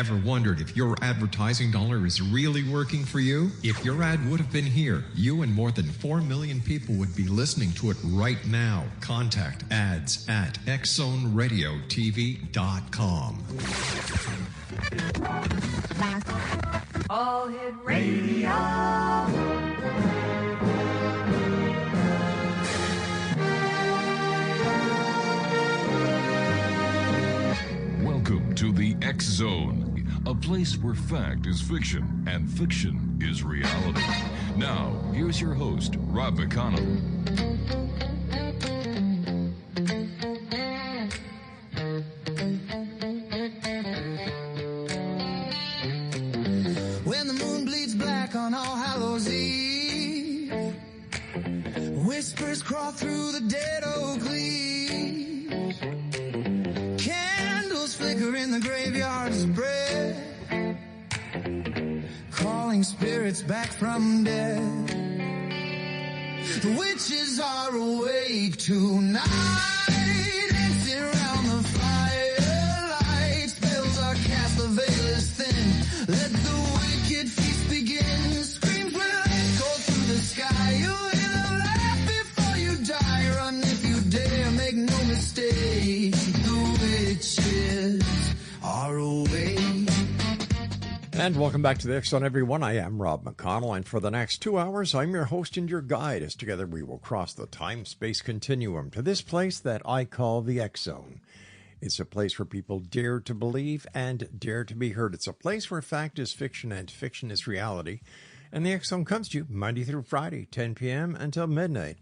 Ever wondered if your advertising dollar is really working for you? If your ad would have been here, you and more than 4 million people would be listening to it right now. Contact ads at xzoneradiotv.com. All Hit Radio. Welcome to the X Zone, a place where fact is fiction and fiction is reality. Now, here's your host, Rob McConnell. When the moon bleeds black on All Hallows Eve, whispers crawl through the dead oak leaves, candles flicker in the graveyard spread, calling spirits back from death. The witches are awake tonight, dancing around the firelight. Spells are cast, the veil is thin. Let the wicked feast begin. Screams will echo through the sky. You'll hear them laugh before you die. Run if you dare, make no mistake. The witches are awake. And welcome back to the X Zone, everyone. I am Rob McConnell, and for the next 2 hours, I'm your host and your guide, as together we will cross the time-space continuum to this place that I call the X Zone. It's a place where people dare to believe and dare to be heard. It's a place where fact is fiction and fiction is reality. And the X Zone comes to you Monday through Friday, 10 p.m. until midnight,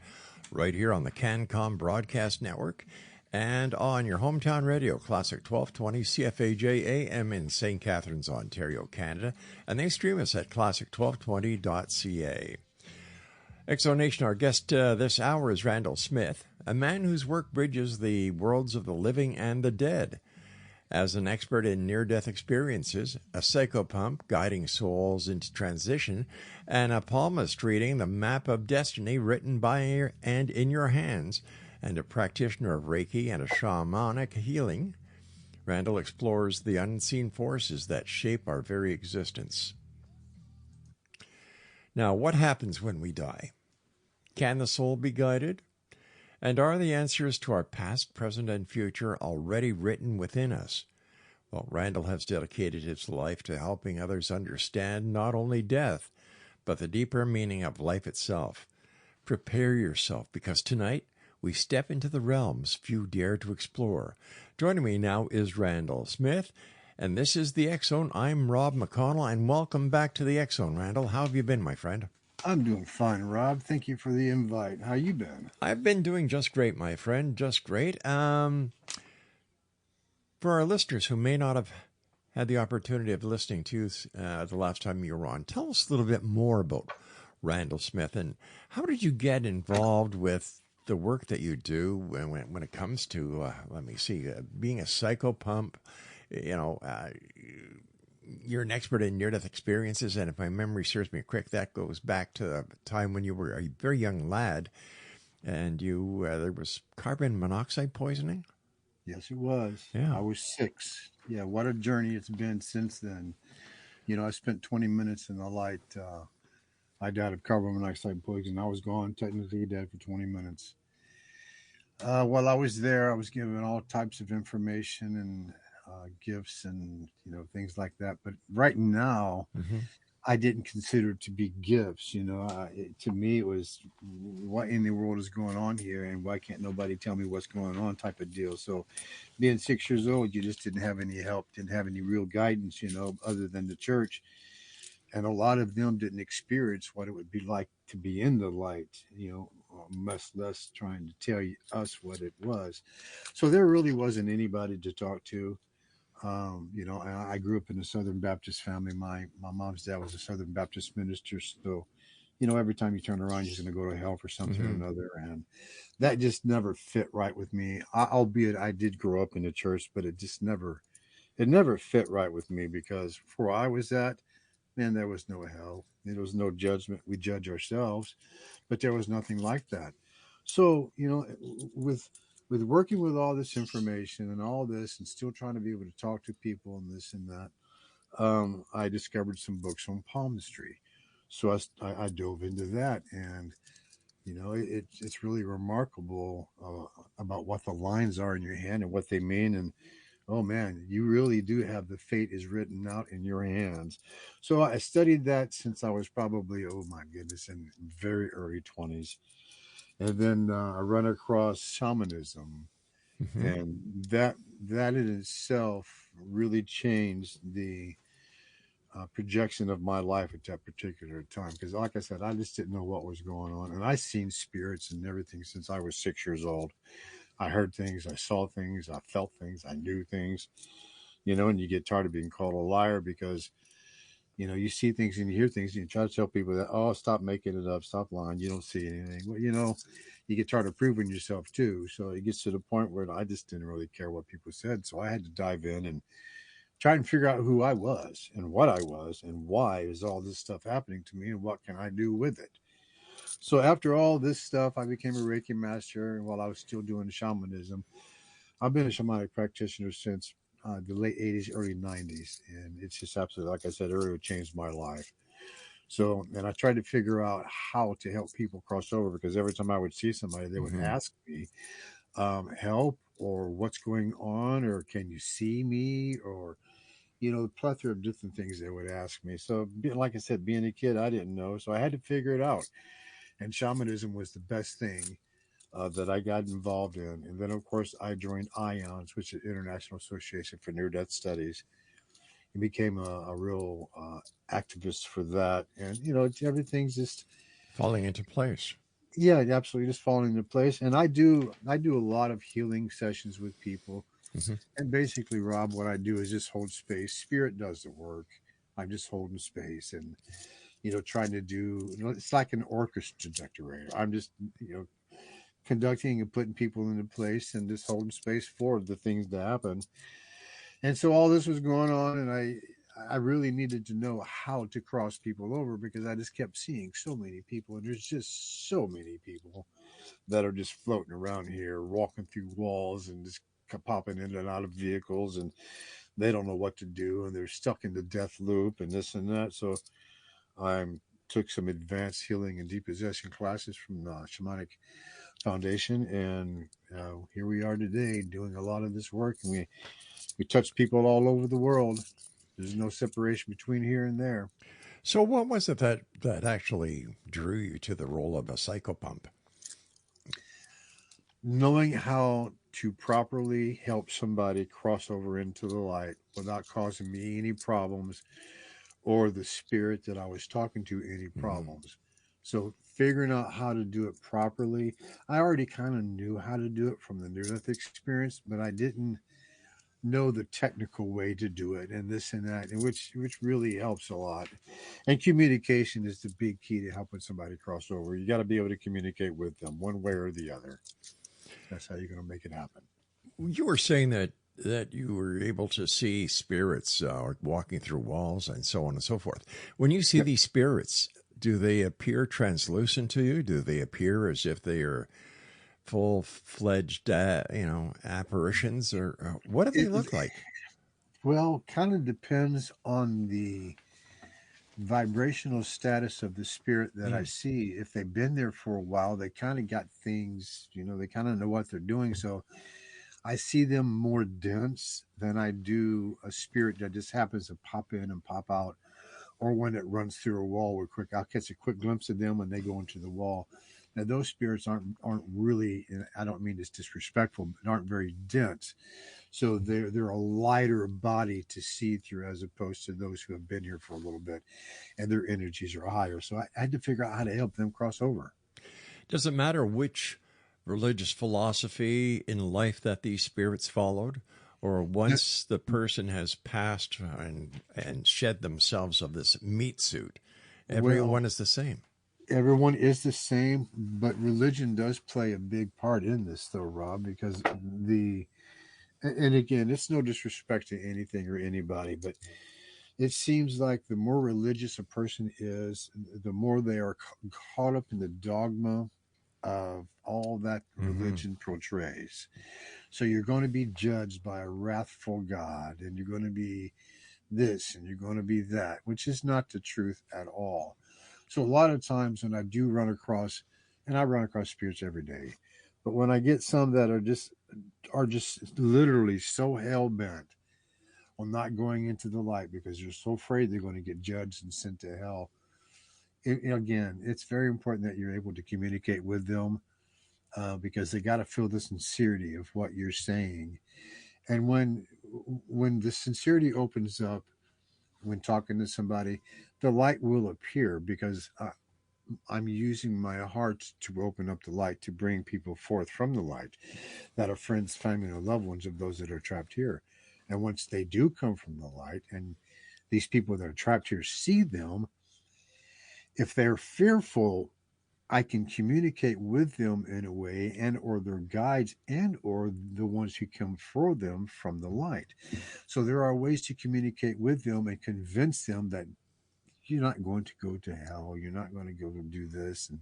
right here on the CanCom Broadcast Network and on your hometown radio, Classic 1220 CFAJ AM in St. Catharines, Ontario, Canada. And they stream us at classic1220.ca. Exonation, our guest this hour is Randall Smith, a man whose work bridges the worlds of the living and the dead. As an expert in near-death experiences, a psychopomp guiding souls into transition, and a palmist reading the map of destiny written by and in your hands, and a practitioner of Reiki and a shamanic healing, Randall explores the unseen forces that shape our very existence. Now, what happens when we die? Can the soul be guided? And are the answers to our past, present, and future already written within us? Well, Randall has dedicated his life to helping others understand not only death, but the deeper meaning of life itself. Prepare yourself, because tonight we step into the realms few dare to explore. Joining me now is Randall Smith, and this is the X Zone. I'm Rob McConnell, and welcome back to the X Zone. Randall, how have you been, my friend? I'm doing fine, Rob. Thank you for the invite. How you been? I've been doing just great, my friend, just great. For our listeners who may not have had the opportunity of listening to you the last time you were on, tell us a little bit more about Randall Smith, and how did you get involved with the work that you do when it comes to, being a psychopomp. You're an expert in near-death experiences, and if my memory serves me correct, that goes back to the time when you were a very young lad, and you there was carbon monoxide poisoning? Yes, it was. Yeah. I was 6. Yeah, what a journey it's been since then. I spent 20 minutes in the light. I died of carbon monoxide poisoning. I was gone, technically dead for 20 minutes. While I was there, I was given all types of information and gifts and things like that. But right now, I didn't consider it to be gifts. To me, it was, what in the world is going on here, and why can't nobody tell me what's going on, type of deal. So, being 6 years old, you just didn't have any help, didn't have any real guidance, other than the church. And a lot of them didn't experience what it would be like to be in the light, much less trying to tell us what it was. So there really wasn't anybody to talk to. I grew up in a Southern Baptist family. My mom's dad was a Southern Baptist minister. So, every time you turn around, you're going to go to hell for something or another. And that just never fit right with me. Albeit I did grow up in the church, but it never fit right with me, because where I was at, man, there was no hell. There was no judgment. We judge ourselves, but there was nothing like that. So, with working with all this information and all this, and still trying to be able to talk to people and this and that, I discovered some books on palmistry. So I dove into that, and it's really remarkable about what the lines are in your hand and what they mean. And oh man, you really do have the fate is written out in your hands. So I studied that since I was probably, oh my goodness, in very early 20s. And then I run across shamanism, Hmm. and that in itself really changed the projection of my life at that particular time. Because, like I said, I just didn't know what was going on, and I seen spirits and everything since I was 6 years old. I heard things, I saw things, I felt things, I knew things. And you get tired of being called a liar because you see things and you hear things and you try to tell people that, oh, stop making it up, stop lying, you don't see anything. Well, you get tired of proving yourself too. So it gets to the point where I just didn't really care what people said. So I had to dive in and try and figure out who I was and what I was and why is all this stuff happening to me and what can I do with it. So after all this stuff, I became a Reiki master. And while I was still doing shamanism, I've been a shamanic practitioner since the late 80s, early 90s. And it's just absolutely, like I said earlier, it changed my life. So, and I tried to figure out how to help people cross over because every time I would see somebody, they would Hmm. ask me, help or what's going on, or can you see me, or, a plethora of different things they would ask me. So, like I said, being a kid, I didn't know. So I had to figure it out. And shamanism was the best thing that I got involved in. And then, of course, I joined IONS, which is International Association for Near Death Studies, and became a real activist for that. And, everything's just, Falling into place. yeah, absolutely just falling into place. And I do a lot of healing sessions with people. Hmm. And basically, Rob, what I do is just hold space. Spirit does the work. I'm just holding space and, trying to do, it's like an orchestra decorator. I'm just, conducting and putting people into place and just holding space for the things to happen. And so all this was going on, and I really needed to know how to cross people over because I just kept seeing so many people, and there's just so many people that are just floating around here, walking through walls and just popping in and out of vehicles, and they don't know what to do, and they're stuck in the death loop and this and that. So I took some advanced healing and depossession classes from the Shamanic Foundation, and here we are today doing a lot of this work, and we touch people all over the world. There's no separation between here and there. So, what was it that actually drew you to the role of a psychopomp? Knowing how to properly help somebody cross over into the light without causing me any problems or the spirit that I was talking to any Hmm. problems. So figuring out how to do it properly, I already kind of knew how to do it from the near death experience, but I didn't know the technical way to do it and this and that, and which really helps a lot. And communication is the big key to helping somebody cross over. You got to be able to communicate with them one way or the other. That's how you're going to make it happen. You were saying that you were able to see spirits walking through walls and so on and so forth. When you see Yep. these spirits, do they appear translucent to you? Do they appear as if they are full-fledged, apparitions, or what do they It, look like? well, kind of depends on the vibrational status of the spirit that I Mm. see. If they've been there for a while, they kind of got things, they kind of know what they're doing. So I see them more dense than I do a spirit that just happens to pop in and pop out, or one that runs through a wall real quick. I'll catch a quick glimpse of them when they go into the wall. Now those spirits aren't really, and I don't mean this disrespectful, but aren't very dense. So they're a lighter body to see through as opposed to those who have been here for a little bit, and their energies are higher. So I had to figure out how to help them cross over. Does it matter which religious philosophy in life that these spirits followed? Or Now, once the person has passed and shed themselves of this meat suit, well, everyone is the same. everyone is the same, but religion does play a big part in this, though, Rob, because and again, it's no disrespect to anything or anybody, but it seems like the more religious a person is, the more they are caught up in the dogma of all that Hmm. religion portrays. So you're going to be judged by a wrathful God, and you're going to be this and you're going to be that, which is not the truth at all. So a lot of times when I do run across, and I run across spirits every day, but when I get some that are just literally so hell-bent on not going into the light because they're so afraid they're going to get judged and sent to hell, again, it's very important that you're able to communicate with them because they got to feel the sincerity of what you're saying. And when the sincerity opens up, when talking to somebody, the light will appear because I'm using my heart to open up the light, to bring people forth from the light that are friends, family, or loved ones of those that are trapped here. And once they do come from the light and these people that are trapped here see them, if they're fearful, I can communicate with them in a way, and or their guides, and or the ones who come for them from the light. So there are ways to communicate with them and convince them that you're not going to go to hell, you're not going to go to do this. And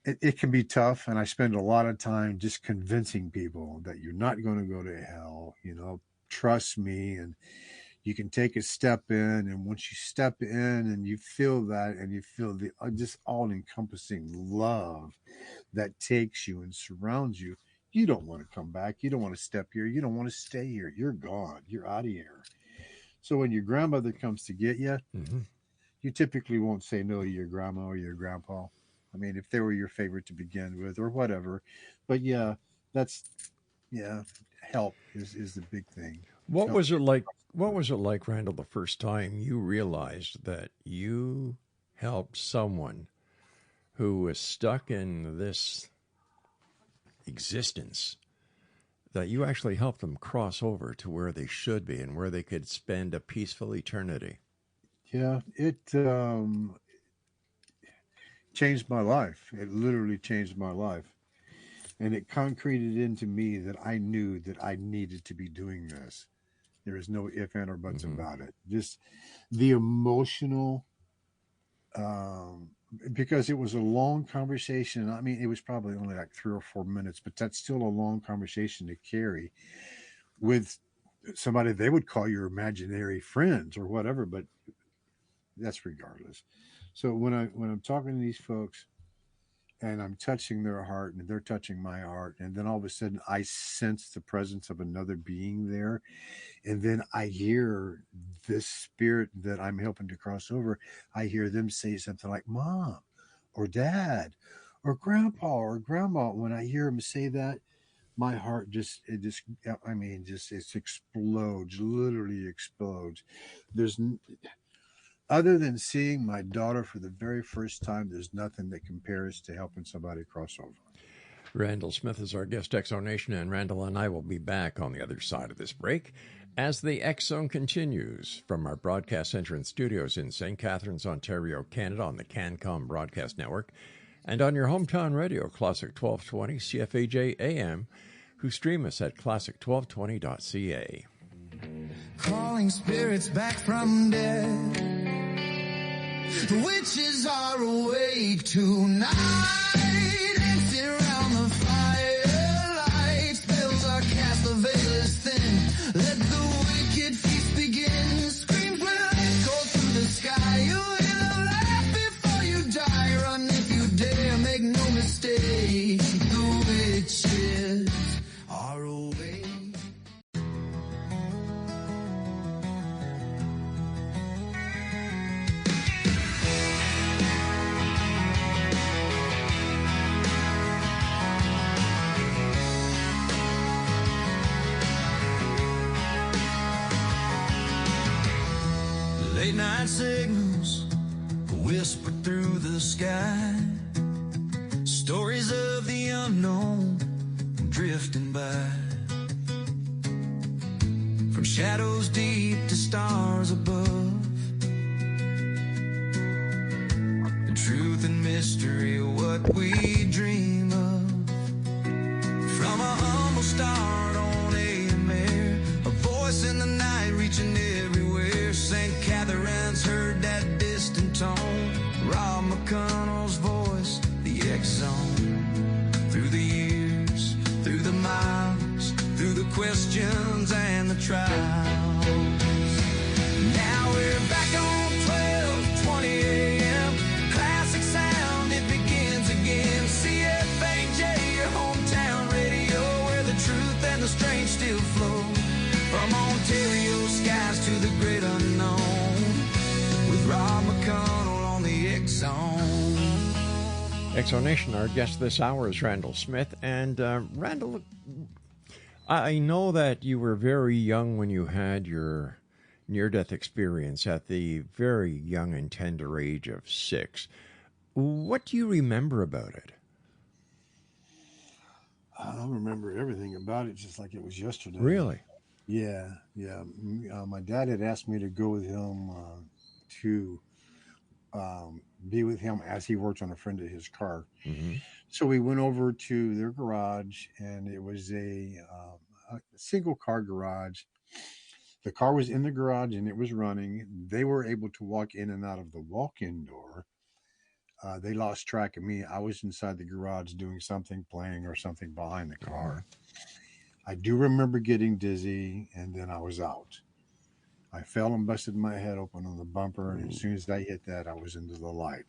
it can be tough, and I spend a lot of time just convincing people that you're not going to go to hell. Trust me, and you can take a step in, and once you step in and you feel that, and you feel the just all-encompassing love that takes you and surrounds you, you don't want to come back. You don't want to step here. You don't want to stay here. You're gone. You're out of here. So when your grandmother comes to get you, you typically won't say no to your grandma or your grandpa. I mean, if they were your favorite to begin with or whatever. But yeah, help is the big thing. What was it like? What was it like, Randall, the first time you realized that you helped someone who was stuck in this existence, that you actually helped them cross over to where they should be and where they could spend a peaceful eternity? Yeah, it changed my life. It literally changed my life. And it concreted into me that I knew that I needed to be doing this. There is no ifs, and or buts about it. Just the emotional, because it was a long conversation. I mean, it was probably only like 3 or 4 minutes, but that's still a long conversation to carry with somebody they would call your imaginary friends or whatever, but that's regardless. So when I'm talking to these folks and I'm touching their heart and they're touching my heart, and then all of a sudden I sense the presence of another being there, and then I hear this spirit that I'm helping to cross over, I hear them say something like mom or dad or grandpa or grandma. When I hear them say that, my heart just explodes, literally explodes. Other than seeing my daughter for the very first time, there's nothing that compares to helping somebody cross over. Randall Smith is our guest, Exonation, and Randall and I will be back on the other side of this break as the X Zone continues from our broadcast center and studios in St. Catharines, Ontario, Canada, on the CanCom Broadcast Network, and on your hometown radio, Classic 1220 CFAJ AM, who stream us at classic1220.ca. Calling spirits back from dead. The witches are awake tonight, dancing around the firelight. Spells are cast, the veil is thin. Let the wicked feast begin. Screams will echo through the sky. You will laugh before you die. Run if you dare, make no mistake. The witches are awake. Late night signals whisper through the sky. Stories of the unknown drifting by. From shadows deep to stars above. The truth and mystery, what we dream of. From a humble start on AM air, a voice in the night reaching everywhere. St. Catherine's heard that distant tone. Rob McConnell's voice, the X Zone. Through the years, through the miles, through the questions and and the trials. Now we're back on 12:20 a.m. Classic sound, it begins again. CFAJ, your hometown radio, where the truth and the strange still flow. From Ontario skies to the great unknown, with Rob McConnell on the X-Zone. Exonation, our guest this hour is Randall Smith. And Randall, I know that you were very young when you had your near-death experience at the very young and tender age of 6. What do you remember about it? I don't remember everything about it, just like it was yesterday. Really? Yeah. My dad had asked me to go with him to be with him as he worked on a friend of his car. Mm-hmm. So we went over to their garage, and it was a single car garage. The car was in the garage and it was running. They were able to walk in and out of the walk-in door. They lost track of me. I was inside the garage doing something, playing or something behind the car. I do remember getting dizzy, and then I was out. I fell and busted my head open on the bumper, and as soon as I hit that, I was into the light.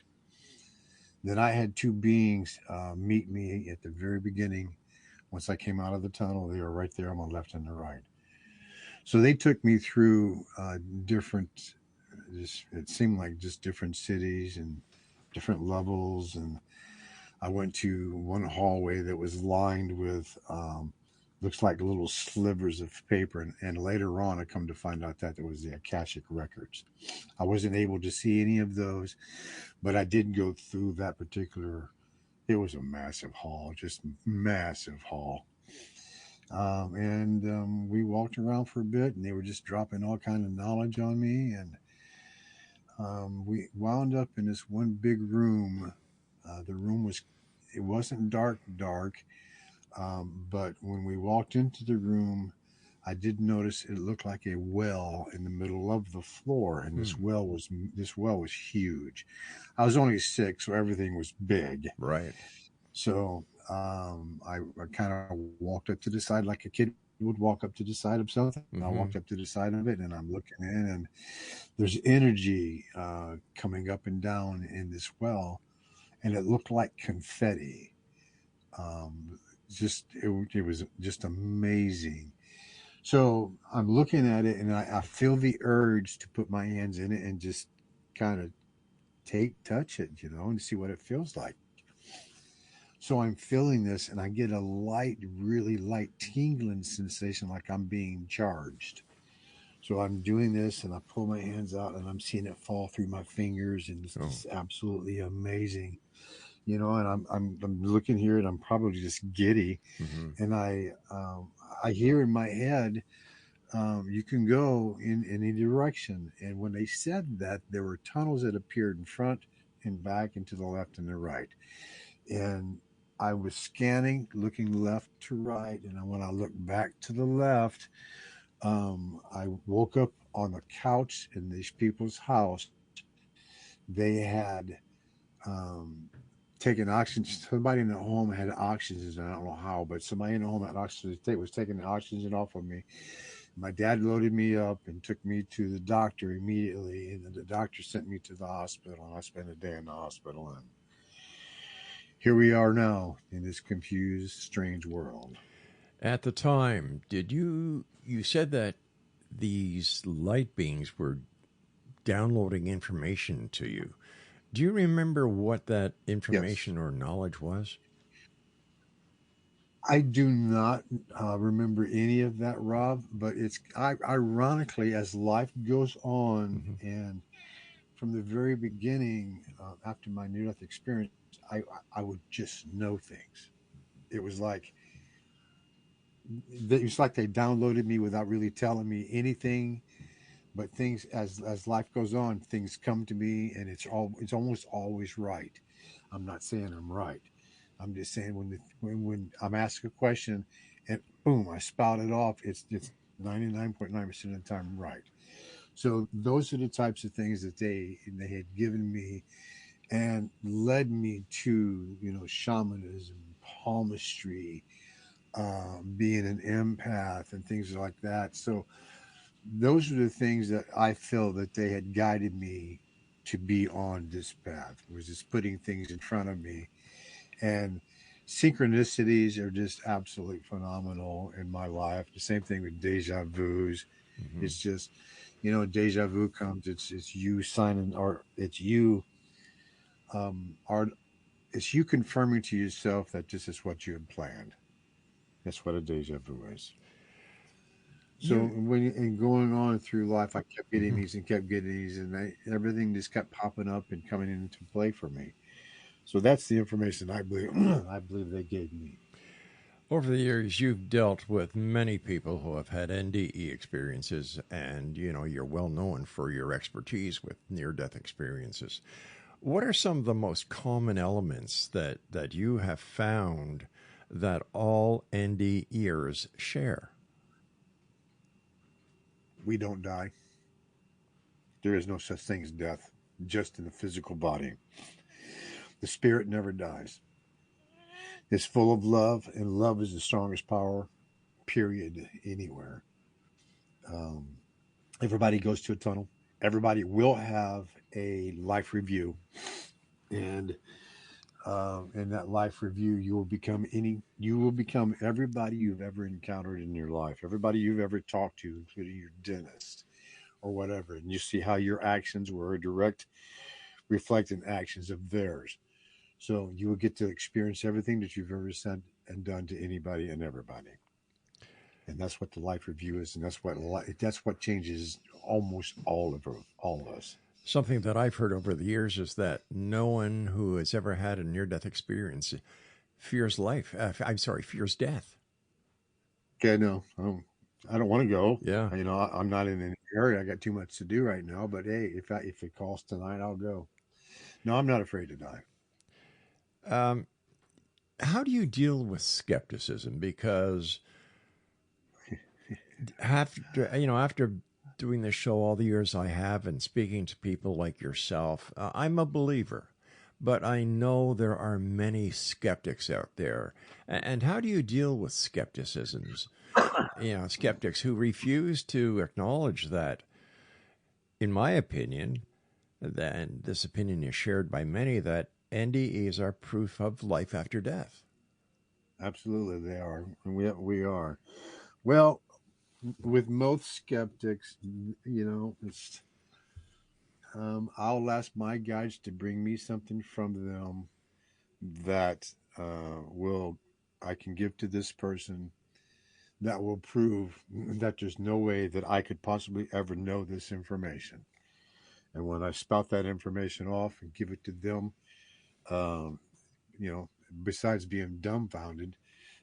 Then I had 2 beings meet me at the very beginning. Once I came out of the tunnel, they were right there on my left and the right. So they took me through different, it seemed like just different cities and different levels. And I went to one hallway that was lined with looks like little slivers of paper. And later on, I come to find out that it was the Akashic Records. I wasn't able to see any of those, but I did go through that particular, it was a massive hall, just massive hall. And we walked around for a bit, and they were just dropping all kind of knowledge on me. And we wound up in this one big room. The room it wasn't dark, but when we walked into the room, I did notice it looked like a well in the middle of the floor, and this well was huge. I was only 6, so everything was big. Right. So I kind of walked up to the side like a kid would walk up to the side of something. Mm-hmm. I walked up to the side of it, and I'm looking in, and there's energy coming up and down in this well, and it looked like confetti. It was just amazing. So I'm looking at it, and I feel the urge to put my hands in it and just kind of touch it, and see what it feels like. So I'm feeling this, and I get a really light tingling sensation, like I'm being charged. So I'm doing this, and I pull my hands out, and I'm seeing it fall through my fingers, and it's absolutely amazing. And I'm looking here, and I'm probably just giddy. Mm-hmm. And I hear in my head, you can go in any direction. And when they said that, there were tunnels that appeared in front and back and to the left and the right. And I was scanning, looking left to right. And when I looked back to the left, I woke up on the couch in these people's house. They had taken oxygen. Somebody in the home had oxygen. I don't know how, but somebody in the home had oxygen. They was taking the oxygen off of me. My dad loaded me up and took me to the doctor immediately. And the doctor sent me to the hospital. I spent a day in the hospital. And here we are now in this confused, strange world. At the time, did you said that these light beings were downloading information to you. Do you remember what that information or knowledge was? I do not remember any of that, Rob, but it's ironically, as life goes on, and from the very beginning, after my near-death experience, I would just know things. It was like they downloaded me without really telling me anything. But things, as life goes on, things come to me, and it's almost always right. I'm not saying I'm right. I'm just saying when I'm asked a question, and boom, I spout it off. It's 99.9% of the time right. So those are the types of things that they had given me, and led me to shamanism, palmistry, being an empath and things like that. So those are the things that I feel that they had guided me to be on this path, was just putting things in front of me. And synchronicities are just absolutely phenomenal in my life. The same thing with deja vus. Hmm. It's just, deja vu comes, it's you signing, or are it's you confirming to yourself that this is what you had planned. That's what a deja vu is. So You. and going on through life, I kept getting Mhm. these and kept getting these, and everything just kept popping up and coming into play for me. So that's the information I believe I believe they gave me. Over the years, you've dealt with many people who have had NDE experiences, and you're well known for your expertise with near-death experiences. What are some of the most common elements that you have found that all NDEers share? We don't die. There is no such thing as death, just in the physical body. The spirit never dies. It's full of love, and love is the strongest power, period, anywhere. Um, Everybody goes to a tunnel. Everybody will have a life review, and in that life review, you will become everybody you've ever encountered in your life, everybody you've ever talked to, including your dentist or whatever, and you see how your actions were a direct reflecting actions of theirs. So you will get to experience everything that you've ever said and done to anybody and everybody. And that's what the life review is, and that's what changes almost all of us. Something that I've heard over the years is that no one who has ever had a near-death experience fears life. I'm sorry, fears death. Okay, no, I don't want to go. Yeah. I'm not in an area. I got too much to do right now. But hey, if it calls tonight, I'll go. No, I'm not afraid to die. Um, how do you deal with skepticism? Because after doing this show all the years I have and speaking to people like yourself, I'm a believer, but I know there are many skeptics out there. And how do you deal with skepticisms? Skeptics who refuse to acknowledge that, in my opinion, and this opinion is shared by many, that NDEs are proof of life after death. Absolutely, they are. We are. Well, with most skeptics, it's I'll ask my guides to bring me something from them that will I can give to this person that will prove that there's no way that I could possibly ever know this information. And when I spout that information off and give it to them, um, besides being dumbfounded,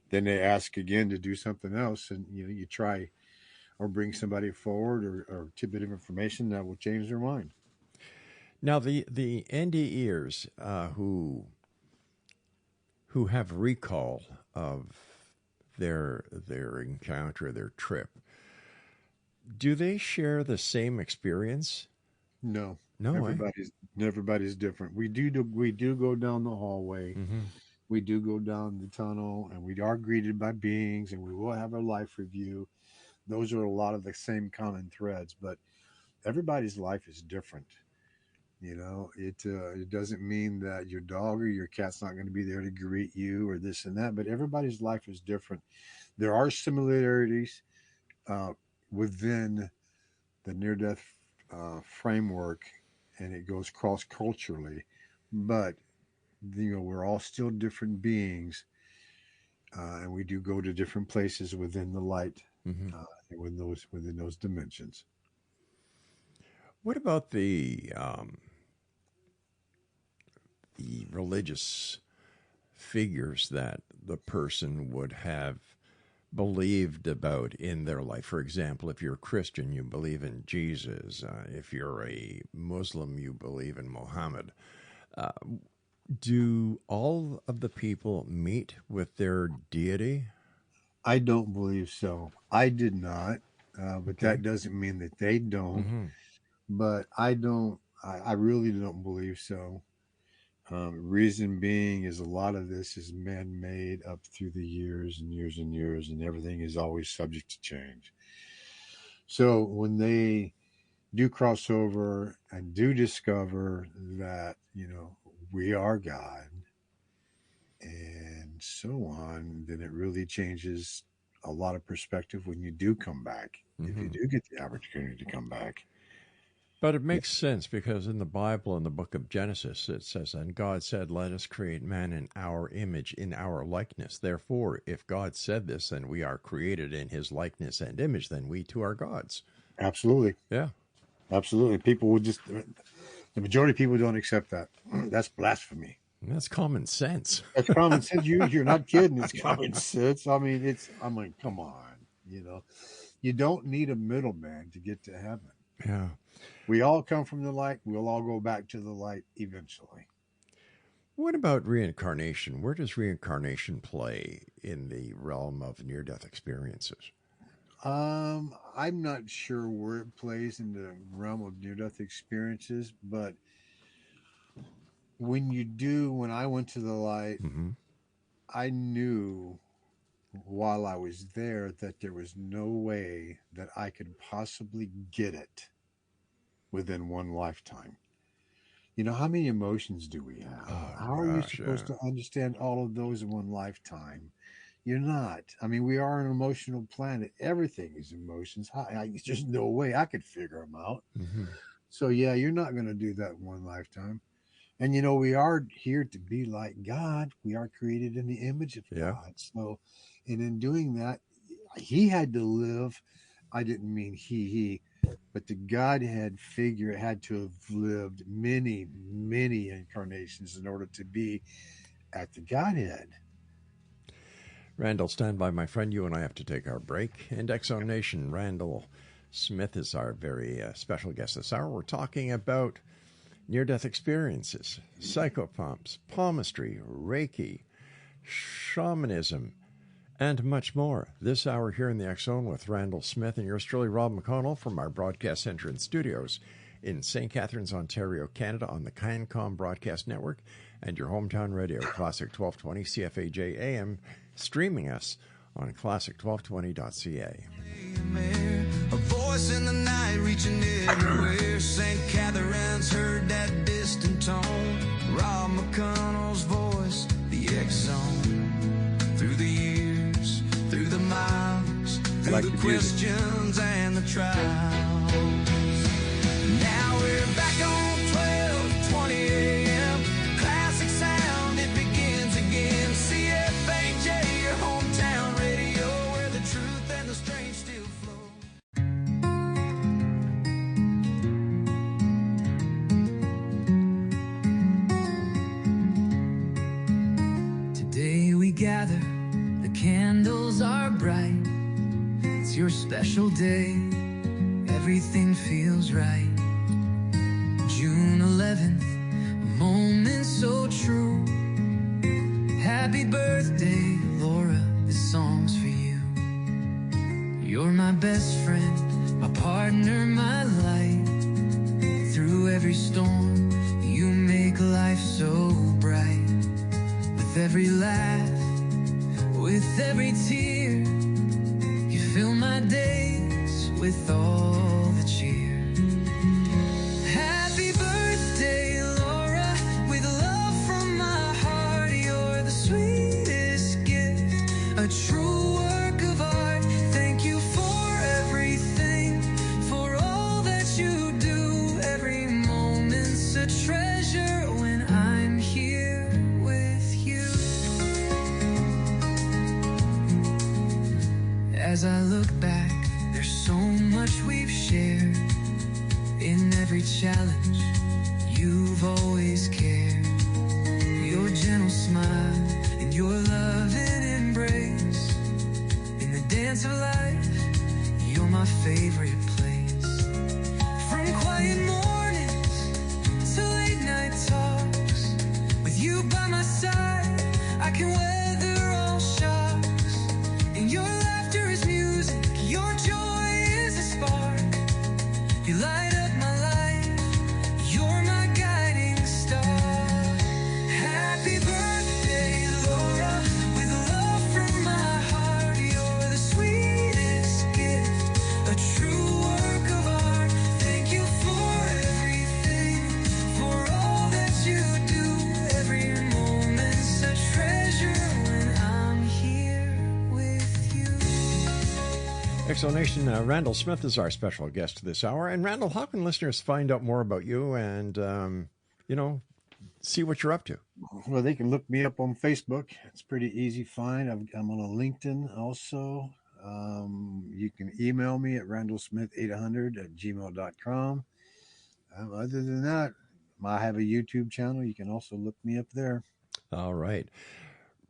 then they ask again to do something else, and you try or bring somebody forward or tidbit of information that will change their mind. Now, the NDEers who have recall of their encounter, their trip, do they share the same experience? No, No, eh? everybody's different. We do go down the hallway. Mm-hmm. We do go down the tunnel, and we are greeted by beings, and we will have a life review. Those are a lot of the same common threads, but everybody's life is different. It doesn't mean that your dog or your cat's not going to be there to greet you or this and that, but everybody's life is different. There are similarities uh, within the near death framework, and it goes cross culturally, but we're all still different beings, and we do go to different places within the light, Mm-hmm. within those dimensions. What about the religious figures that the person would have believed about in their life? For example, if you're a Christian, you believe in Jesus. If you're a Muslim, you believe in Muhammad. Uh, do all of the people meet with their deity? I don't believe so. I did not, but Okay. that doesn't mean that they don't. Mm-hmm. But I don't. I really don't believe so. Reason being is a lot of this is man-made up through the years and years and years, and everything is always subject to change. So when they do cross over and do discover that, we are God and so on, then it really changes a lot of perspective when you do come back, if you do get the opportunity to come back. But it makes sense because in the Bible, in the book of Genesis, it says, and God said, let us create man in our image, in our likeness. Therefore, if God said this, and we are created in his likeness and image, then we too are gods. Absolutely. Yeah. Absolutely. People will the majority of people don't accept that. That's blasphemy. That's common sense. That's common sense. You're not kidding. It's common sense. I mean, come on, you don't need a middleman to get to heaven. Yeah. We all come from the light. We'll all go back to the light eventually. What about reincarnation? Where does reincarnation play in the realm of near-death experiences? I'm not sure where it plays in the realm of near-death experiences, but when I went to the light, I knew while I was there that there was no way that I could possibly get it within one lifetime. How many emotions do we have? How are you supposed to understand all of those in one lifetime? You're not. I mean, we are an emotional planet. Everything is emotions. There's just no way I could figure them out. So, yeah, you're not going to do that in one lifetime. And, we are here to be like God. We are created in the image of God. So, and in doing that, he had to live. I didn't mean he, but the Godhead figure had to have lived many, many incarnations in order to be at the Godhead. Randall, stand by, my friend. You and I have to take our break. And Exxon Nation, Randall Smith is our very special guest this hour. We're talking about near-death experiences, psychopomps, palmistry, Reiki, shamanism, and much more. This hour here in the X-Zone with Randall Smith and yours truly, Rob McConnell, from our broadcast center and studios in St. Catharines, Ontario, Canada, on the CanCom Broadcast Network and your hometown radio, Classic 1220 CFAJ AM, streaming us on classic1220.ca. A voice in the night reaching everywhere. St. Catharines heard that distant tone. Rob McConnell's voice, the X-Zone. Through the years, through the miles, through the questions and the trials. Now we're back on 1220 AM. Classic sound, it begins again. CFAJ, your hometown radio, where the truth and the strange still flow. Today we gather, the candles are bright. It's your special day, everything feels right. June 11th, a moment so true. Happy birthday, Laura, this song's for you. You're my best friend, my partner, my light. Through every storm, you make life so bright. With every laugh, with every tear, you fill my days with all the cheer. Happy birthday, Laura, with love from my heart. You're the sweetest gift, a true work of art. Thank you for everything, for all that you do. Every moment's a treasure when I'm here with you. As I look back, there's so much we've shared. In every challenge, you've always cared. Your gentle smile and your loving embrace. In the dance of life, you're my favorite place. From quiet mornings to late night talks, with you by my side, I can weather all shocks. And your laughter is music, your joy is a spark. You light up my life, you're my guiding star. Nation, Randall Smith is our special guest this hour. And Randall, how can listeners find out more about you and, see what you're up to? Well, they can look me up on Facebook. It's pretty easy find. I'm on a LinkedIn also. You can email me at randallsmith800@gmail.com. Other than that, I have a YouTube channel. You can also look me up there. All right.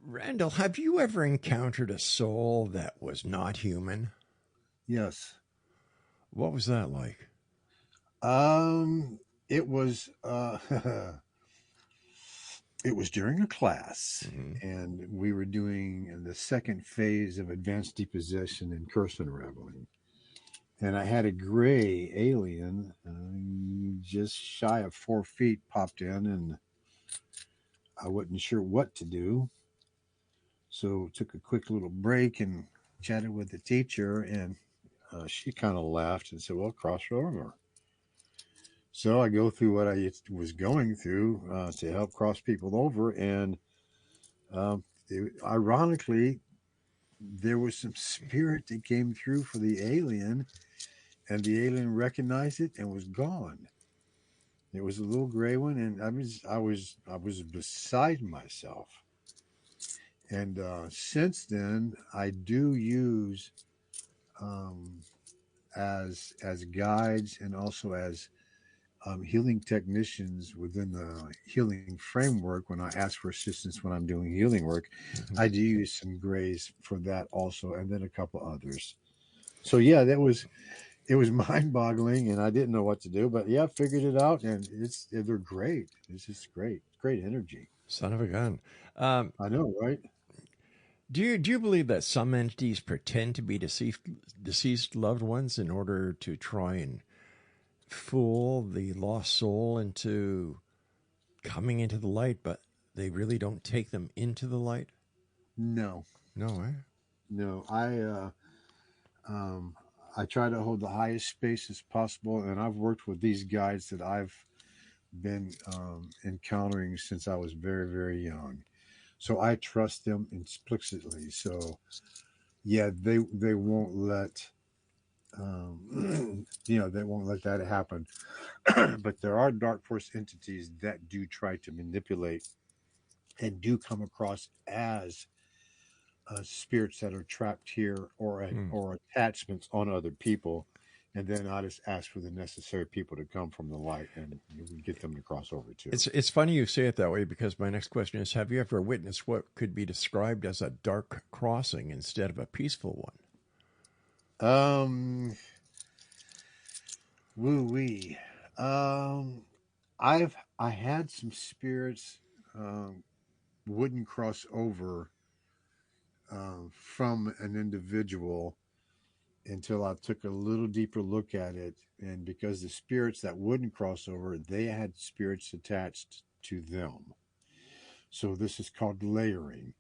Randall, have you ever encountered a soul that was not human? Yes. What was that like? It was it was during a class, and we were doing the second phase of advanced deposition and curse unraveling. And I had a gray alien, just shy of 4 feet, popped in, and I wasn't sure what to do. So took a quick little break and chatted with the teacher, and she kind of laughed and said, well, cross over. So I go through what I was going through to help cross people over. And ironically, there was some spirit that came through for the alien, and the alien recognized it and was gone. It was a little gray one, and I was beside myself. And since then, I do use as guides and also as healing technicians within the healing framework. When I ask for assistance when I'm doing healing work, I do use some grays for that also, and then a couple others. So yeah, it was mind-boggling, and I didn't know what to do, but yeah, I figured it out, and they're great. It's just great energy. Son of a gun. I know, right? Do you believe that some entities pretend to be deceased loved ones in order to try and fool the lost soul into coming into the light, but they really don't take them into the light? No. No, No, I try to hold the highest space as possible, and I've worked with these guides that I've been encountering since I was very, very young. So I trust them explicitly. So yeah, they won't let they won't let that happen. But there are dark force entities that do try to manipulate and do come across as spirits that are trapped here or attachments on other people. And then I just ask for the necessary people to come from the light, and we get them to cross over too. It's funny you say it that way, because my next question is, have you ever witnessed what could be described as a dark crossing instead of a peaceful one? Woo-wee. I had some spirits wouldn't cross over from an individual until I took a little deeper look at it. And because the spirits that wouldn't cross over, they had spirits attached to them. So this is called layering.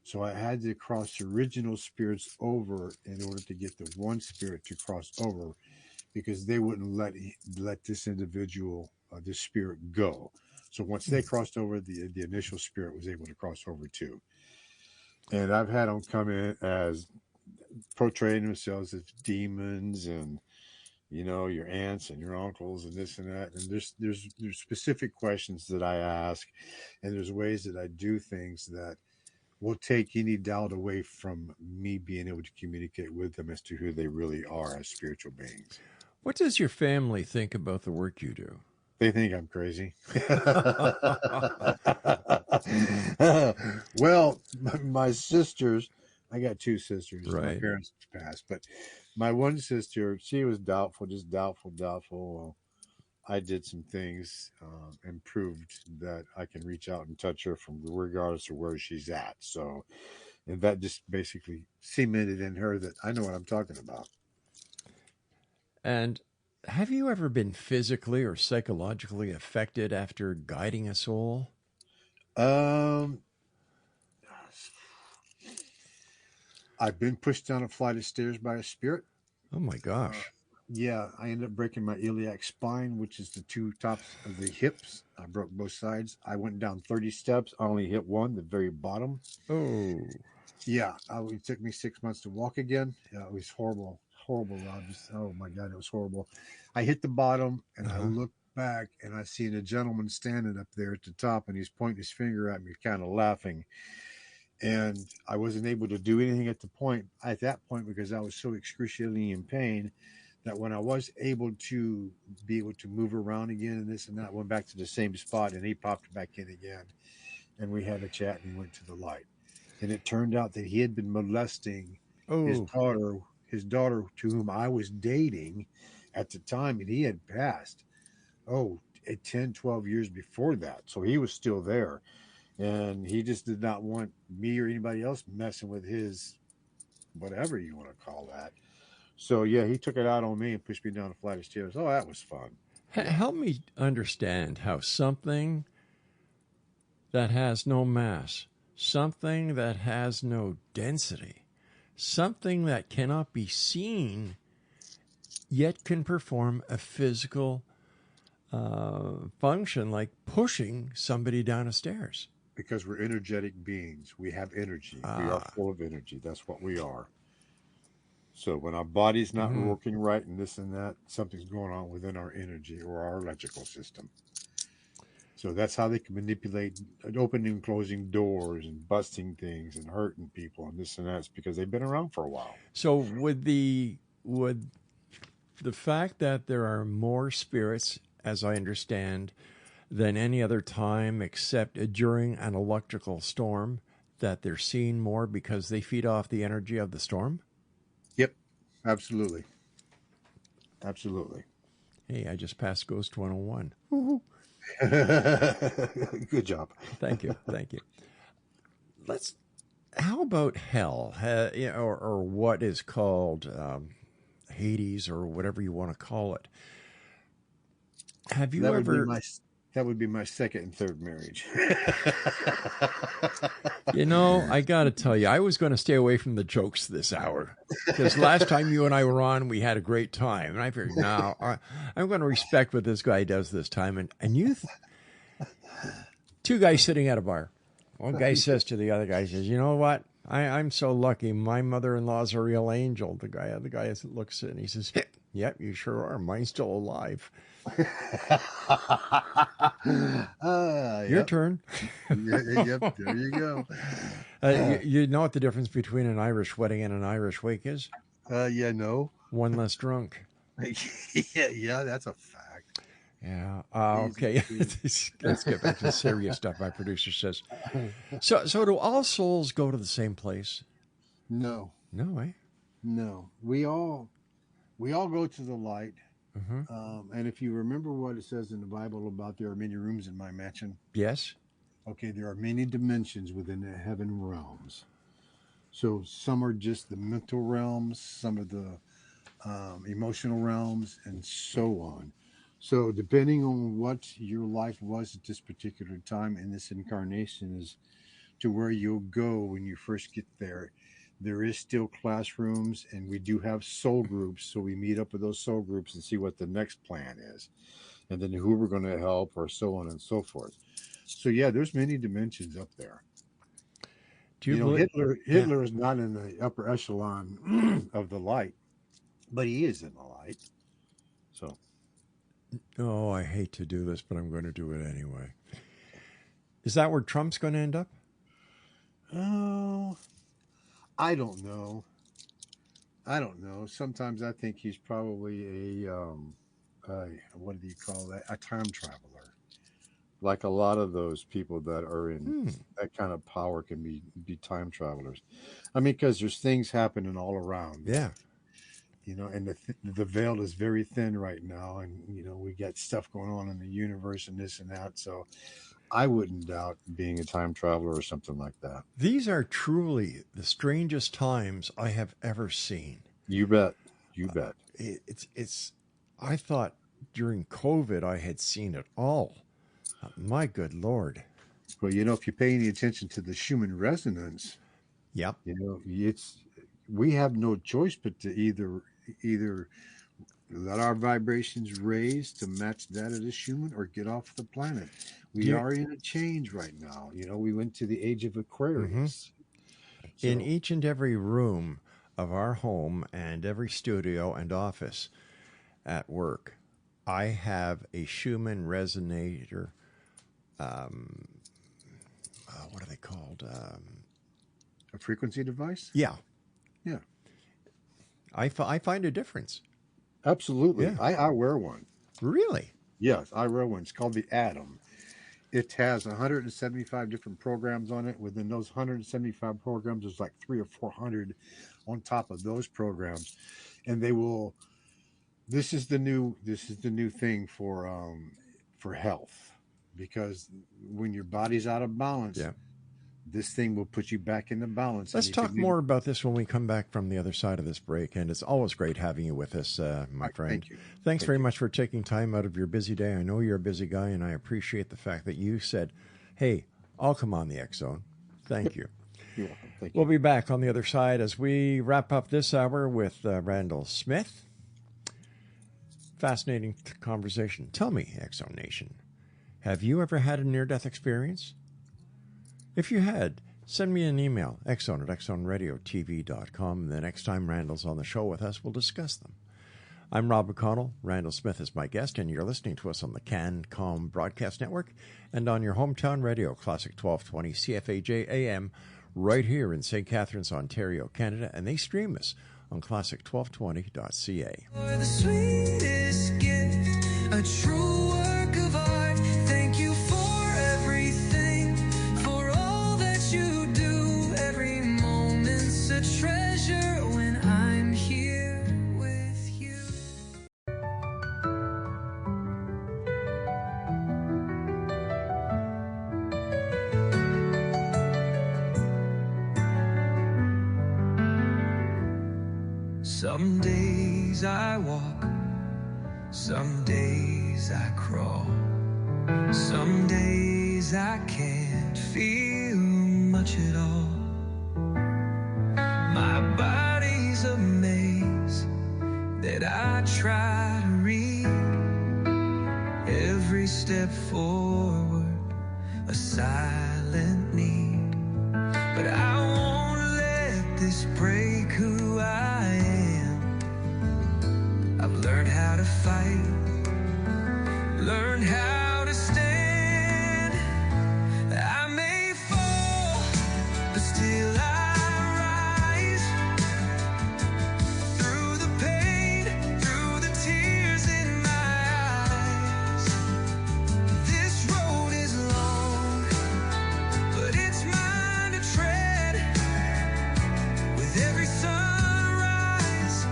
So I had to cross original spirits over in order to get the one spirit to cross over, because they wouldn't let this individual, this spirit, go. So once they crossed over, the initial spirit was able to cross over too. And I've had them come in as portraying themselves as demons, and your aunts and your uncles and this and that. And there's specific questions that I ask, and there's ways that I do things that will take any doubt away from me being able to communicate with them as to who they really are as spiritual beings. What does your family think about the work you do? They think I'm crazy. Well, my sisters, I got two sisters. Right. My parents passed, but my one sister, she was doubtful, just doubtful. Well, I did some things and proved that I can reach out and touch her from regardless of where she's at. So, and that just basically cemented in her that I know what I'm talking about. And have you ever been physically or psychologically affected after guiding a soul? I've been pushed down a flight of stairs by a spirit. Oh my gosh. Yeah, I ended up breaking my iliac spine, which is the two tops of the hips. I broke both sides. I went down 30 steps. I only hit one, the very bottom. Oh. Yeah, it took me 6 months to walk again. It was horrible, horrible, Rob. Just, oh my God, it was horrible. I hit the bottom and I looked back and I seen a gentleman standing up there at the top and he's pointing his finger at me, kind of laughing. And I wasn't able to do anything at that point because I was so excruciatingly in pain that when I was able to move around again and this and that, went back to the same spot and he popped back in again. And we had a chat and he went to the light. And it turned out that he had been molesting his daughter to whom I was dating at the time, and he had passed 10, 12 years before that. So he was still there. And he just did not want me or anybody else messing with his whatever you want to call that. So yeah, he took it out on me and pushed me down a flight of stairs. Oh, that was fun. Help me understand how something that has no mass, something that has no density, something that cannot be seen, yet can perform a physical function like pushing somebody down a stairs. Because we're energetic beings. We have energy. We are full of energy. That's what we are. So when our body's not working right and this and that, something's going on within our energy or our electrical system. So that's how they can manipulate opening and closing doors and busting things and hurting people and this and that. It's because they've been around for a while. So would the fact that there are more spirits, as I understand, than any other time except during an electrical storm, that they're seen more because they feed off the energy of the storm? Yep, absolutely. Absolutely. Hey, I just passed Ghost 101. Good job. Thank you. Thank you. How about hell, or what is called Hades, or whatever you want to call it? Have you That would be my second and third marriage. I got to tell you, I was going to stay away from the jokes this hour because last time you and I were on, we had a great time. And I figured, now I'm going to respect what this guy does this time. And you, two guys sitting at a bar. One guy says to the other guy, says, you know what? I'm so lucky. My mother-in-law's a real angel. The guy looks at it and he says, yep, you sure are. Mine's still alive. Your turn. Yep, there you go. You know what the difference between an Irish wedding and an Irish wake is? No. One less drunk. yeah, that's a fact. Yeah. Okay. Let's get back to the serious stuff. My producer says. So do all souls go to the same place? No. No, eh? No. We all go to the light. And if you remember what it says in the Bible about there are many rooms in my mansion. Yes. Okay, there are many dimensions within the heaven realms. So some are just the mental realms, some are the emotional realms, and so on. So depending on what your life was at this particular time in this incarnation is to where you'll go when you first get there. There is still classrooms, and we do have soul groups. So we meet up with those soul groups and see what the next plan is, and then who we're going to help, or so on and so forth. So yeah, there's many dimensions up there. Hitler is not in the upper echelon of the light, but he is in the light. So. Oh, I hate to do this, but I'm going to do it anyway. Is that where Trump's going to end up? Oh. I don't know. Sometimes I think he's probably what do you call that? A time traveler. Like a lot of those people that are in that kind of power can be time travelers. I mean, because there's things happening all around. Yeah. And the veil is very thin right now. And, we got stuff going on in the universe and this and that. So I wouldn't doubt being a time traveler or something like that. These are truly the strangest times I have ever seen. You bet. I thought during COVID I had seen it all. My good Lord. Well, if you pay any attention to the Schumann resonance, yep. We have no choice but to either let our vibrations raise to match that of the Schumann or get off the planet. We are in a change right now. We went to the age of Aquarius. In each and every room, of our home and every studio and office at work, I have a Schumann resonator. What are they called? A frequency device? Yeah. Yeah. I find a difference. Absolutely. Yeah. I wear one. Really? Yes, I wear one. It's called the Atom. It has 175 different programs on it. Within those 175 programs, there's like 300 or 400 on top of those programs, and they will. This is the new thing for health, because when your body's out of balance, Yeah. this thing will put you back into balance. Let's talk more about this when we come back from the other side of this break. And it's always great having you with us, my friend. Thank you. Thanks very much for taking time out of your busy day. I know you're a busy guy, and I appreciate the fact that you said, hey, I'll come on the X Zone. Thank you. You're welcome. Thank you. We'll be back on the other side as we wrap up this hour with Randall Smith. Fascinating conversation. Tell me, X Zone Nation, have you ever had a near-death experience? If you had, send me an email, xzone@xzoneradiotv.com. The next time Randall's on the show with us, we'll discuss them. I'm Rob McConnell. Randall Smith is my guest, and you're listening to us on the CanCom Broadcast Network and on your hometown radio, Classic 1220 CFAJ AM, right here in St. Catharines, Ontario, Canada, and they stream us on classic1220.ca. You're the sweetest gift, a true work of art. Thank you for everything, for all that you do. Every moment's a treasure when I'm here with you. Some days I walk, some days I crawl, some days I can't feel much at all. My body's a maze that I try to read. Every step forward, a silent need. But I won't let this break who I am. I've learned how to fight, learned how to stand. I may fall, but still I rise. Through the pain, through the tears in my eyes. This road is long, but it's mine to tread. With every sunrise,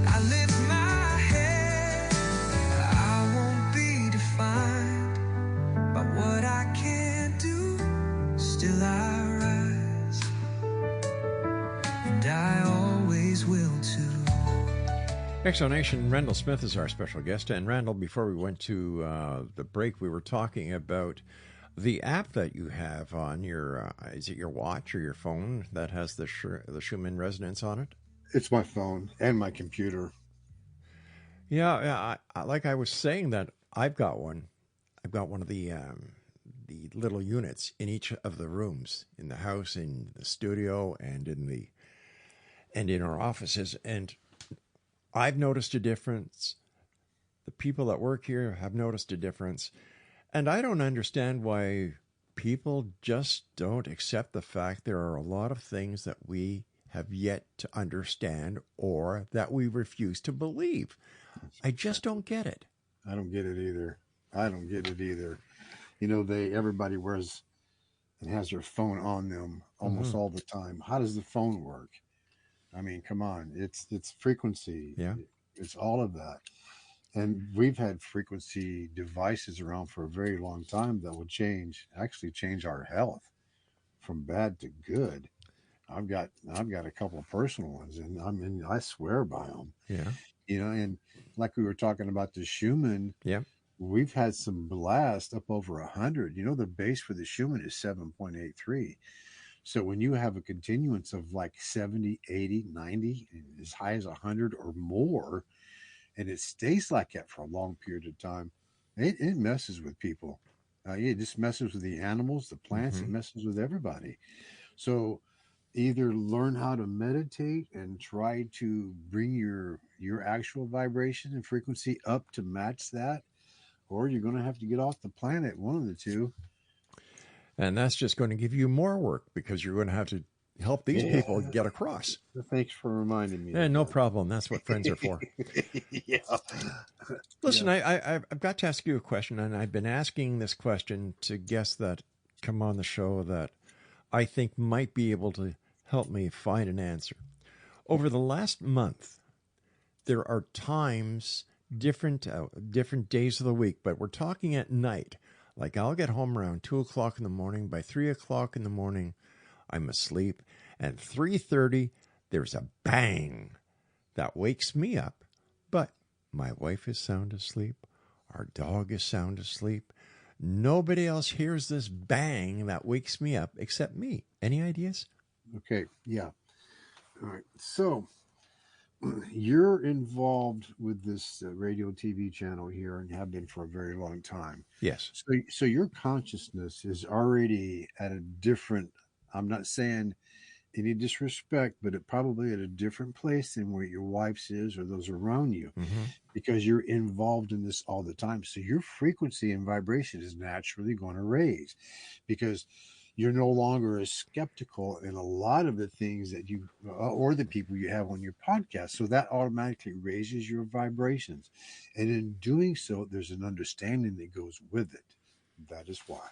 I lift my head. I won't be defined by what I can't do. Still I rise, and I always will too. Exonation, Randall Smith is our special guest. And Randall, before we went to the break, we were talking about the app that you have on your, is it your watch or your phone that has the Schumann resonance on it? It's my phone and my computer. Yeah, like I was saying that I've got one. I've got one of the little units in each of the rooms in the house, in the studio, and in our offices. And I've noticed a difference. The people that work here have noticed a difference. And I don't understand why people just don't accept the fact there are a lot of things that we have yet to understand or that we refuse to believe. I just don't get it. I don't get it either. You know, everybody wears and has their phone on them almost all the time. How does the phone work? I mean, come on, it's frequency. Yeah. It's all of that. And we've had frequency devices around for a very long time that will actually change our health from bad to good. I've got a couple of personal ones, and I swear by them. Yeah. You know, and like we were talking about the Schumann, Yeah. we've had some blast up over 100. You know, the base for the Schumann is 7.83. So when you have a continuance of like 70, 80, 90, and as high as 100 or more, and it stays like that for a long period of time, it messes with people. It just messes with the animals, the plants. It messes with everybody. So either learn how to meditate and try to bring your actual vibration and frequency up to match that, or you're going to have to get off the planet, one of the two. And that's just going to give you more work because you're going to have to help these people get across. Thanks for reminding me. No problem. That's what friends are for. Yeah. Listen, I've got to ask you a question, and I've been asking this question to guests that come on the show that I think might be able to help me find an answer. Over the last month, there are times, different days of the week, but we're talking at night. Like I'll get home around 2 o'clock in the morning. By 3 o'clock in the morning, I'm asleep. And 3:30, there's a bang that wakes me up. But my wife is sound asleep. Our dog is sound asleep. Nobody else hears this bang that wakes me up except me. Any ideas? Okay. Yeah. All right. So you're involved with this radio TV channel here and have been for a very long time. Yes. So your consciousness is already at a different, I'm not saying any disrespect, but it probably at a different place than where your wife's is or those around you, because you're involved in this all the time. So your frequency and vibration is naturally going to raise because you're no longer as skeptical in a lot of the things that you or the people you have on your podcast. So that automatically raises your vibrations. And in doing so, there's an understanding that goes with it. That is why.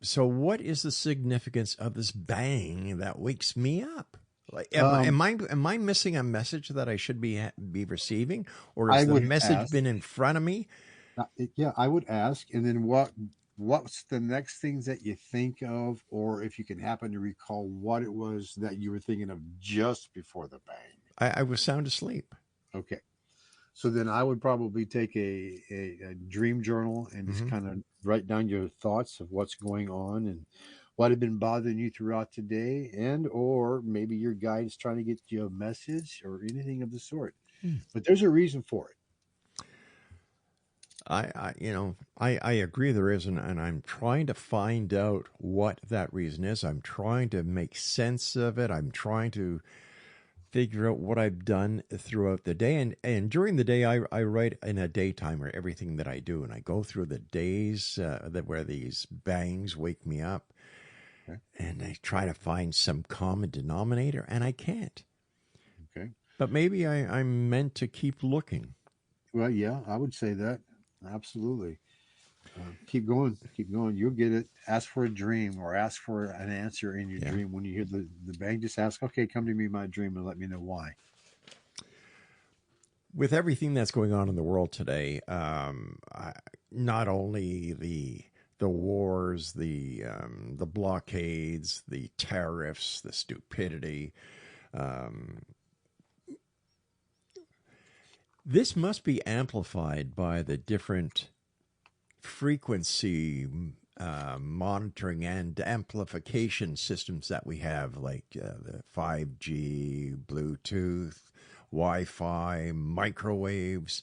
So what is the significance of this bang that wakes me up? Like, am I missing a message that I should be receiving, or has the message been in front of me? Yeah, I would ask. And then what's the next things that you think of, or if you can happen to recall what it was that you were thinking of just before the bang? I was sound asleep. Okay. So then I would probably take a dream journal and just kind of write down your thoughts of what's going on and what had been bothering you throughout the day, and or maybe your guide's trying to get you a message or anything of the sort. But there's a reason for it. I agree there is, and I'm trying to find out what that reason is. I'm trying to make sense of it. I'm trying to figure out what I've done throughout the day. And during the day, I write in a day timer everything that I do. And I go through the days where these bangs wake me up. Okay. And I try to find some common denominator, and I can't. Okay. But maybe I'm meant to keep looking. Well, yeah, I would say that. Absolutely. Keep going. Keep going. You'll get it. Ask for a dream or ask for an answer in your dream. When you hear the bang, just ask, okay, come to me in my dream and let me know why. With everything that's going on in the world today, not only the wars, the blockades, the tariffs, the stupidity, this must be amplified by the different frequency monitoring and amplification systems that we have, like the 5G, Bluetooth, Wi-Fi, microwaves.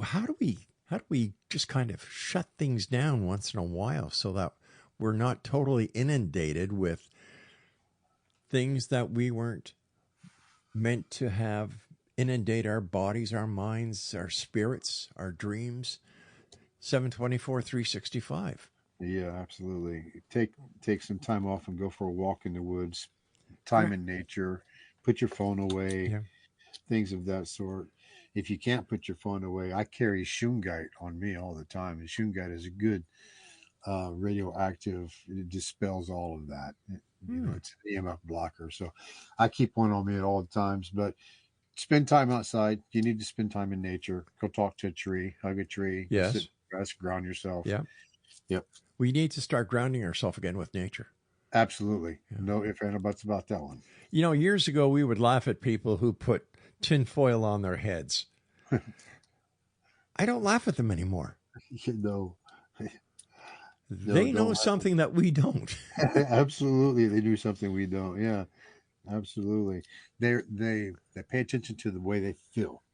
How do we just kind of shut things down once in a while so that we're not totally inundated with things that we weren't meant to have inundate our bodies, our minds, our spirits, our dreams? 724, 365. Yeah, absolutely. Take some time off and go for a walk in the woods, time in nature, put your phone away, things of that sort. If you can't put your phone away, I carry shungite on me all the time. And shungite is a good radioactive. It dispels all of that. It's an EMF blocker. So I keep one on me at all times. But spend time outside. You need to spend time in nature. Go talk to a tree, hug a tree. Yes. Sit, rest, ground yourself. Yeah. Yep. We need to start grounding ourselves again with nature. Absolutely. No ifs, ands, or buts about that one. Years ago, we would laugh at people who put tinfoil on their heads. I don't laugh at them anymore. No. They know something that we don't. Absolutely. They do something we don't. Yeah, absolutely. They pay attention to the way they feel.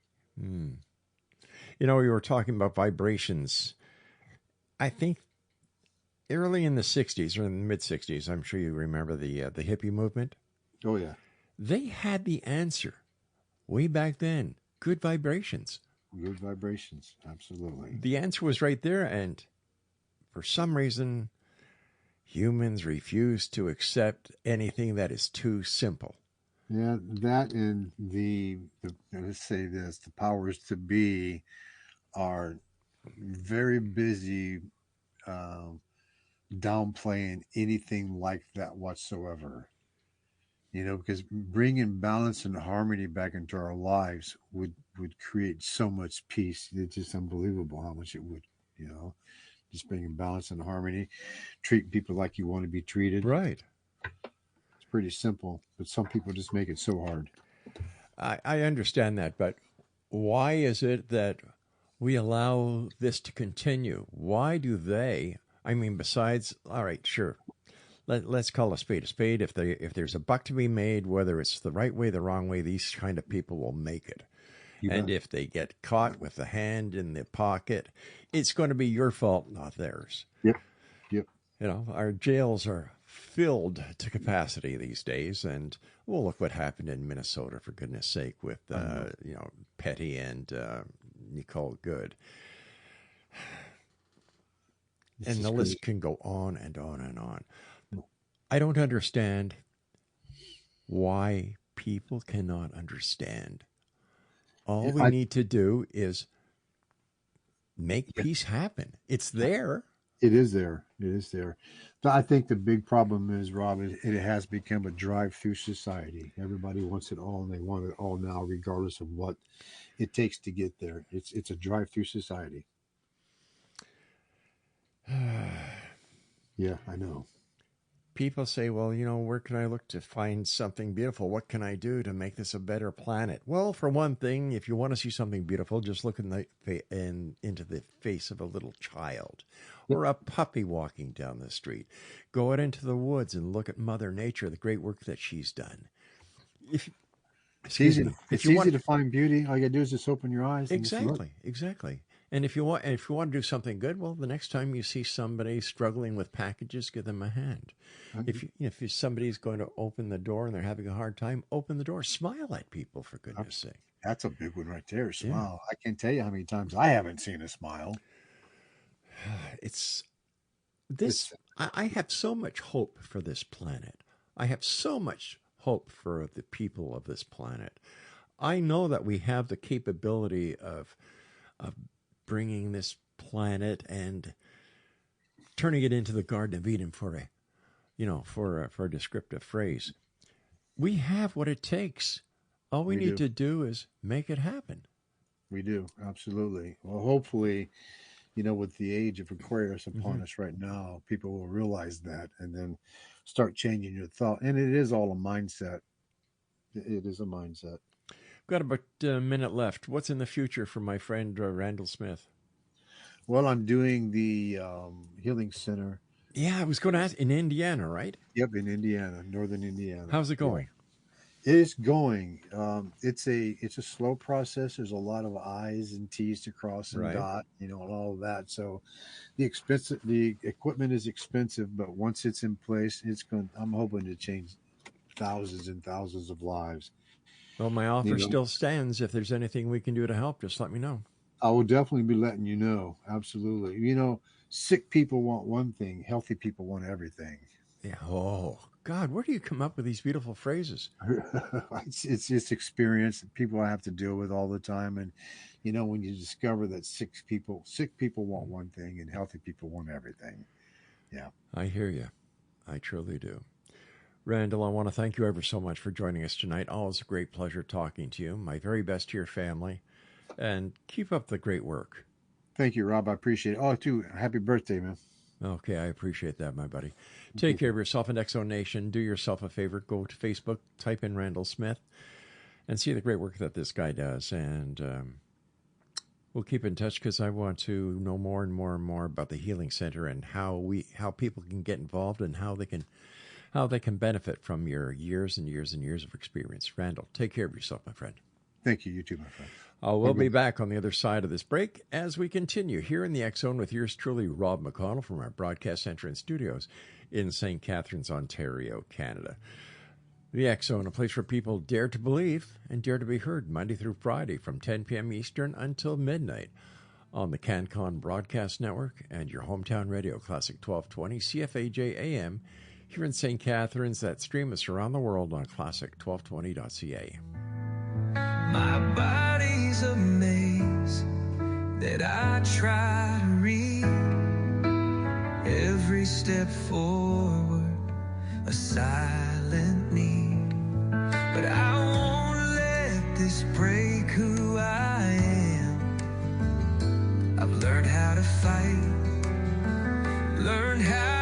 We were talking about vibrations. I think early in the 60s or in the mid 60s, I'm sure you remember the hippie movement. Oh, yeah. They had the answer way back then. Good vibrations. Good vibrations. Absolutely. The answer was right there. And for some reason, humans refuse to accept anything that is too simple. Yeah, that and let's say this, the powers to be are very busy downplaying anything like that whatsoever. Because bringing balance and harmony back into our lives would create so much peace. It's just unbelievable how much it would, just bringing balance and harmony, treat people like you want to be treated. Right. It's pretty simple, but some people just make it so hard. I understand that, but why is it that we allow this to continue? Why do they, besides, all right, sure, let's call a spade a spade. If there's a buck to be made, whether it's the right way, the wrong way, these kind of people will make it. And if they get caught with the hand in the pocket, it's going to be your fault, not theirs. Yep. Our jails are filled to capacity these days, and well, look what happened in Minnesota, for goodness sake, with Petty and Nicole Good. And the list can go on and on and on. I don't understand why people cannot understand. All we need to do is make peace happen. It's there. It is there. It is there. But I think the big problem is, Rob, it has become a drive-through society. Everybody wants it all, and they want it all now, regardless of what it takes to get there. It's a drive-through society. Yeah, I know. People say, well, where can I look to find something beautiful? What can I do to make this a better planet? Well, for one thing, if you want to see something beautiful, just look into the face of a little child or a puppy walking down the street. Go out into the woods and look at Mother Nature, the great work that she's done. It's easy to find beauty. All you got to do is just open your eyes. Exactly. And if you want to do something good, well, the next time you see somebody struggling with packages, give them a hand. Okay. If somebody's going to open the door and they're having a hard time, open the door. Smile at people, for goodness sake. That's a big one right there. Smile. Yeah. I can't tell you how many times I haven't seen a smile. I have so much hope for this planet. I have so much hope for the people of this planet. I know that we have the capability of bringing this planet and turning it into the Garden of Eden for a descriptive phrase. We have what it takes. All we need to do is make it happen. We do. Absolutely. Well, hopefully, with the age of Aquarius upon us right now, people will realize that and then start changing your thought. And it is all a mindset. It is a mindset. Got about a minute left. What's in the future for my friend Randall Smith? Well, I'm doing the healing center. Yeah, I was going to ask, in Indiana, right? Yep, in Indiana, northern Indiana. How's it going? It is going. It's a slow process. There's a lot of I's and T's to cross and dot, and all of that. So the equipment is expensive, but once it's in place, I'm hoping to change thousands and thousands of lives. Well, my offer still stands. If there's anything we can do to help, just let me know. I will definitely be letting you know. Absolutely. Sick people want one thing. Healthy people want everything. Yeah. Oh, God, where do you come up with these beautiful phrases? It's just experience that people have to deal with all the time. And, when you discover that sick people want one thing and healthy people want everything. Yeah. I hear you. I truly do. Randall, I want to thank you ever so much for joining us tonight. Always a great pleasure talking to you. My very best to your family. And keep up the great work. Thank you, Rob. I appreciate it. Oh, too, happy birthday, man. Okay, I appreciate that, my buddy. Take care of yourself and Exo Nation. Do yourself a favor. Go to Facebook, type in Randall Smith, and see the great work that this guy does. And we'll keep in touch because I want to know more and more and more about the Healing Center and how people can get involved and how they can benefit from your years and years and years of experience. Randall, take care of yourself, my friend. Thank you. You too, my friend. We'll be back on the other side of this break as we continue here in the X Zone with yours truly, Rob McConnell, from our broadcast center and studios in St. Catharines, Ontario, Canada. The X Zone, a place where people dare to believe and dare to be heard Monday through Friday from 10 p.m. Eastern until midnight on the CanCon Broadcast Network and your hometown radio, Classic 1220 CFAJ AM, here in St. Catharines, that stream us around the world on classic1220.ca. My body's a maze that I try to read. Every step forward, a silent need. But I won't let this break who I am. I've learned how to fight, learned how